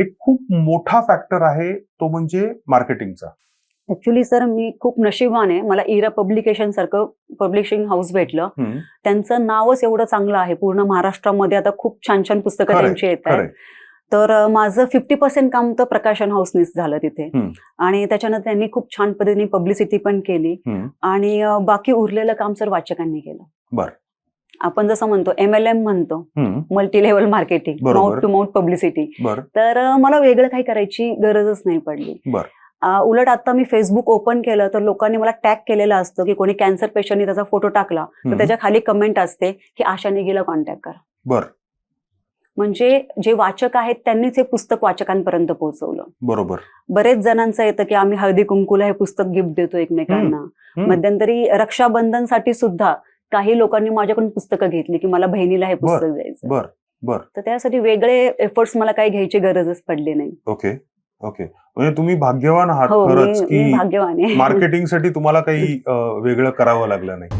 एक खूप मोठा फॅक्टर आहे तो म्हणजे मार्केटिंगचा. ऍक्च्युली सर मी खूप नशिबान आहे, मला इरा पब्लिकेशन सारखं पब्लिशिंग हाऊस भेटलं. त्यांचं नावच एवढं चांगलं आहे, पूर्ण महाराष्ट्रामध्ये आता खूप छान छान पुस्तकं खरंय, त्यांची येत खरंय. आहेत. तर माझं 50% काम तर प्रकाशन हाऊसनीच झालं तिथे. आणि त्याच्यानंतर त्यांनी खूप छान पद्धतीने पब्लिसिटी पण केली आणि बाकी उरलेलं काम सर वाचकांनी केलं. बरं. आपण जसं म्हणतो MLM म्हणतो, मल्टी लेव्हल मार्केटिंग, बरोबर. Mouth to mouth publicity. बरं. तर मला वेगळं काही करायची गरजच नाही पडली. बरं. उलट आता मी फेसबुक ओपन केलं तर लोकांनी मला टॅग केलेलं असतं की कोणी कॅन्सर पेशंटने त्याचा फोटो टाकला तर त्याच्या खाली कमेंट असते की आशा नेगीला कॉन्टॅक्ट करा. बरं. म्हणजे जे वाचक आहेत त्यांनीच हे पुस्तक वाचकांपर्यंत पोहोचवलं. बरोबर. बरेच जणांचं येतं की आम्ही हळदी कुंकूला हे पुस्तक गिफ्ट देतो एकमेकांना. मध्यंतरी रक्षाबंधनसाठी सुद्धा काही लोकांनी माझ्याकडून पुस्तकं घेतली की मला बहिणीला हे पुस्तक द्यायचं. बर बर. तर त्यासाठी वेगळे एफर्ट्स मला काही घ्यायची गरजच पडली नाही. Okay okay. म्हणजे तुम्ही भाग्यवान आहात हो, खरंच मी की भाग्यवान आहे. मार्केटिंगसाठी तुम्हाला काही वेगळं करावं लागलं नाही.